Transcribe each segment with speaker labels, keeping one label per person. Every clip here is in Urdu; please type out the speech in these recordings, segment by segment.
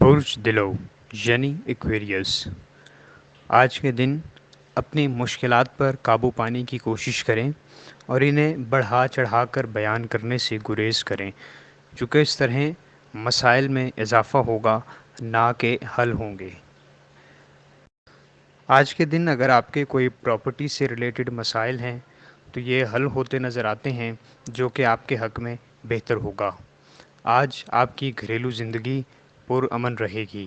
Speaker 1: برج دلو یعنی ایکویریس، آج کے دن اپنی مشکلات پر قابو پانے کی کوشش کریں اور انہیں بڑھا چڑھا کر بیان کرنے سے گریز کریں، چونکہ اس طرح مسائل میں اضافہ ہوگا نہ کہ حل ہوں گے۔ آج کے دن اگر آپ کے کوئی پراپرٹی سے ریلیٹڈ مسائل ہیں تو یہ حل ہوتے نظر آتے ہیں، جو کہ آپ کے حق میں بہتر ہوگا۔ آج آپ کی گھریلو زندگی پرامن رہے گی۔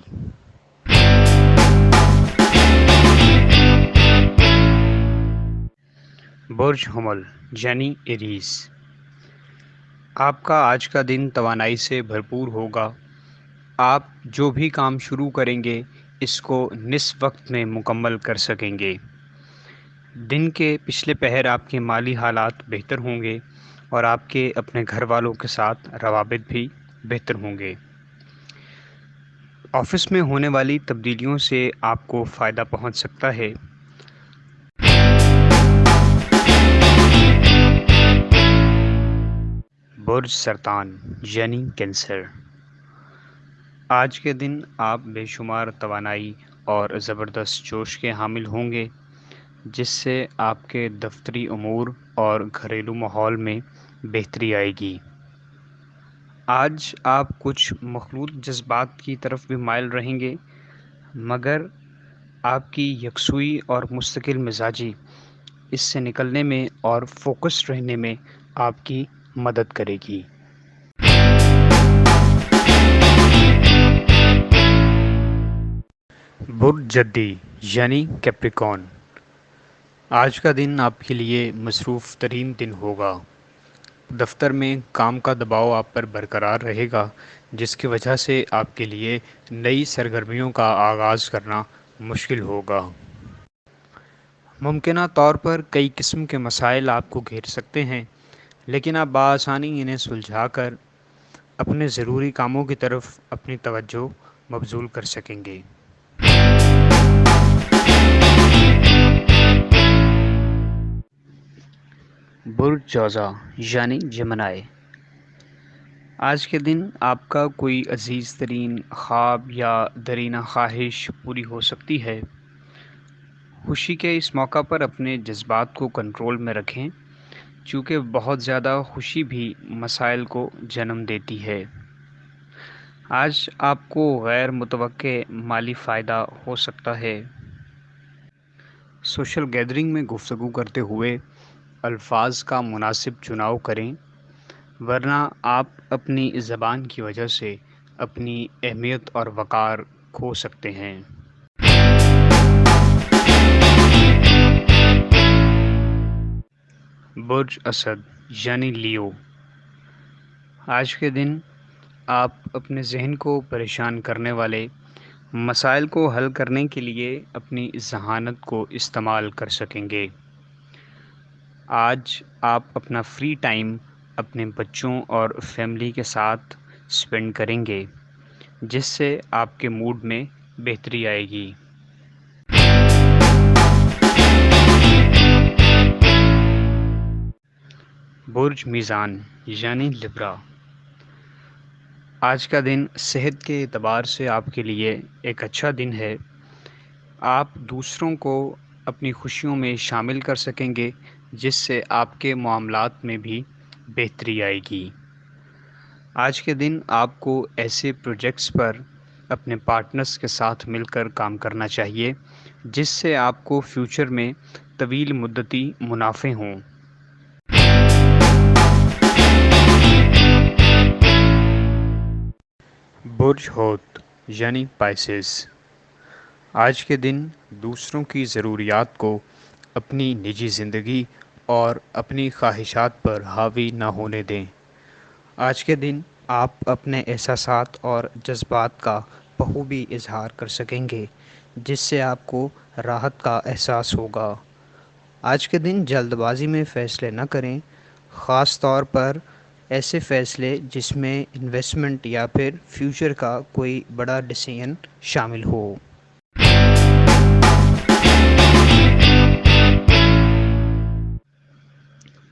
Speaker 1: برج حمل یعنی ایریز، آپ کا آج کا دن توانائی سے بھرپور ہوگا۔ آپ جو بھی کام شروع کریں گے اس کو نصف وقت میں مکمل کر سکیں گے۔ دن کے پچھلے پہر آپ کے مالی حالات بہتر ہوں گے اور آپ کے اپنے گھر والوں کے ساتھ روابط بھی بہتر ہوں گے۔ آفس میں ہونے والی تبدیلیوں سے آپ کو فائدہ پہنچ سکتا ہے۔ برج سرطان یعنی کینسر، آج کے دن آپ بے شمار توانائی اور زبردست جوش کے حامل ہوں گے، جس سے آپ کے دفتری امور اور گھریلو ماحول میں بہتری آئے گی۔ آج آپ کچھ مخلوط جذبات کی طرف بھی مائل رہیں گے، مگر آپ کی یکسوئی اور مستقل مزاجی اس سے نکلنے میں اور فوکس رہنے میں آپ کی مدد کرے گی۔ برج جدی یعنی کیپریکون، آج کا دن آپ کے لیے مصروف ترین دن ہوگا۔ دفتر میں کام کا دباؤ آپ پر برقرار رہے گا، جس کی وجہ سے آپ کے لیے نئی سرگرمیوں کا آغاز کرنا مشکل ہوگا۔ ممکنہ طور پر کئی قسم کے مسائل آپ کو گھیر سکتے ہیں، لیکن آپ بآسانی انہیں سلجھا کر اپنے ضروری کاموں کی طرف اپنی توجہ مبذول کر سکیں گے۔ برج جوزا یعنی جمنائے، آج کے دن آپ کا کوئی عزیز ترین خواب یا درینہ خواہش پوری ہو سکتی ہے۔ خوشی کے اس موقع پر اپنے جذبات کو کنٹرول میں رکھیں، چونکہ بہت زیادہ خوشی بھی مسائل کو جنم دیتی ہے۔ آج آپ کو غیر متوقع مالی فائدہ ہو سکتا ہے۔ سوشل گیدرنگ میں گفتگو کرتے ہوئے الفاظ کا مناسب چناؤ کریں، ورنہ آپ اپنی زبان کی وجہ سے اپنی اہمیت اور وقار کھو سکتے ہیں۔ برج اسد یعنی لیو، آج کے دن آپ اپنے ذہن کو پریشان کرنے والے مسائل کو حل کرنے کے لیے اپنی ذہانت کو استعمال کر سکیں گے۔ آج آپ اپنا فری ٹائم اپنے بچوں اور فیملی کے ساتھ اسپینڈ کریں گے، جس سے آپ کے موڈ میں بہتری آئے گی۔ برج میزان یعنی لبرا، آج کا دن صحت کے اعتبار سے آپ کے لیے ایک اچھا دن ہے۔ آپ دوسروں کو اپنی خوشیوں میں شامل کر سکیں گے، جس سے آپ کے معاملات میں بھی بہتری آئے گی۔ آج کے دن آپ کو ایسے پروجیکٹس پر اپنے پارٹنرز کے ساتھ مل کر کام کرنا چاہیے، جس سے آپ کو فیوچر میں طویل مدتی منافع ہوں۔ برج حوت یعنی پائسس، آج کے دن دوسروں کی ضروریات کو اپنی نجی زندگی اور اپنی خواہشات پر حاوی نہ ہونے دیں۔ آج کے دن آپ اپنے احساسات اور جذبات کا بخوبی اظہار کر سکیں گے، جس سے آپ کو راحت کا احساس ہوگا۔ آج کے دن جلد بازی میں فیصلے نہ کریں، خاص طور پر ایسے فیصلے جس میں انویسٹمنٹ یا پھر فیوچر کا کوئی بڑا ڈیسیژن شامل ہو۔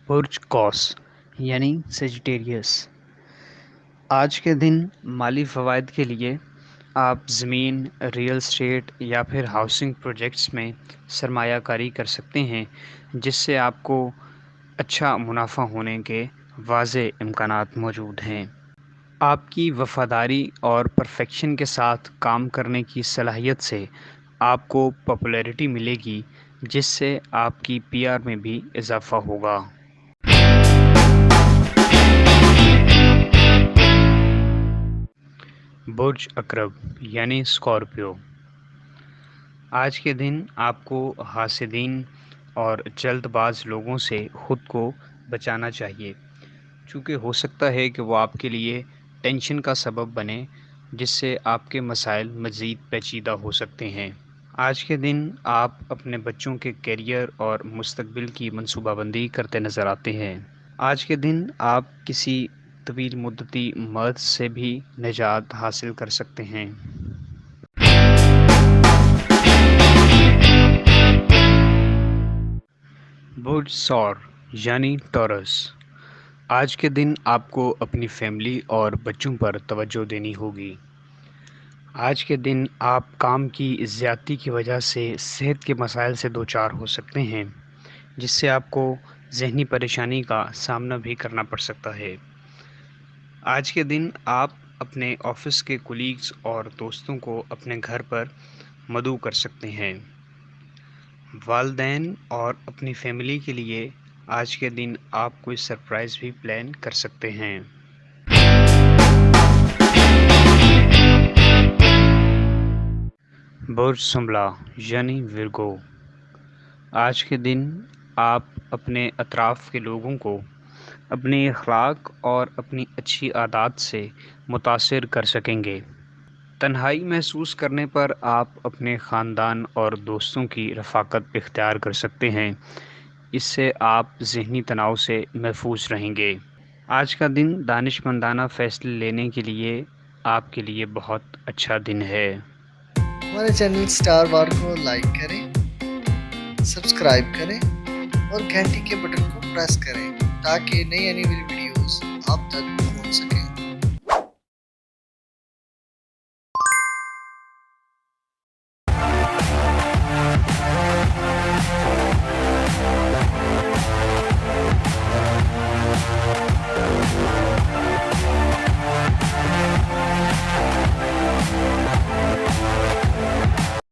Speaker 1: برج قوس یعنی سیجیٹیریس، آج کے دن مالی فوائد کے لیے آپ زمین، ریئل اسٹیٹ یا پھر ہاؤسنگ پروجیکٹس میں سرمایہ کاری کر سکتے ہیں، جس سے آپ کو اچھا منافع ہونے کے واضح امکانات موجود ہیں۔ آپ کی وفاداری اور پرفیکشن کے ساتھ کام کرنے کی صلاحیت سے آپ کو پاپولیرٹی ملے گی، جس سے آپ کی پی آر میں بھی اضافہ ہوگا۔ برج عقرب یعنی اسکارپیو، آج کے دن آپ کو حاسدین اور جلد باز لوگوں سے خود کو بچانا چاہیے، چونکہ ہو سکتا ہے کہ وہ آپ کے لیے ٹینشن کا سبب بنے، جس سے آپ کے مسائل مزید پیچیدہ ہو سکتے ہیں۔ آج کے دن آپ اپنے بچوں کے کیریئر اور مستقبل کی منصوبہ بندی کرتے نظر آتے ہیں۔ آج کے دن آپ کسی طویل مدتی مرض سے بھی نجات حاصل کر سکتے ہیں۔ برج ثور یعنی ٹورس، آج کے دن آپ کو اپنی فیملی اور بچوں پر توجہ دینی ہوگی۔ آج کے دن آپ کام کی زیادتی کی وجہ سے صحت کے مسائل سے دوچار ہو سکتے ہیں، جس سے آپ کو ذہنی پریشانی کا سامنا بھی کرنا پڑ سکتا ہے۔ آج کے دن آپ اپنے آفس کے کولیگز اور دوستوں کو اپنے گھر پر مدعو کر سکتے ہیں۔ والدین اور اپنی فیملی کے لیے آج کے دن آپ کوئی سرپرائز بھی پلان کر سکتے ہیں۔ برج سنبلا یعنی ورگو، آج کے دن آپ اپنے اطراف کے لوگوں کو اپنے اخلاق اور اپنی اچھی عادات سے متاثر کر سکیں گے۔ تنہائی محسوس کرنے پر آپ اپنے خاندان اور دوستوں کی رفاقت اختیار کر سکتے ہیں، اس سے آپ ذہنی تناؤ سے محفوظ رہیں گے۔ آج کا دن دانش مندانہ فیصلے لینے کے لیے آپ کے لیے بہت اچھا دن ہے۔
Speaker 2: ہمارے چینل سٹار وار کو لائک کریں، سبسکرائب کریں اور گھنٹی کے بٹن کو پریس کریں تاکہ نئی آنے والی ویڈیوز آپ تک پہنچ سکیں۔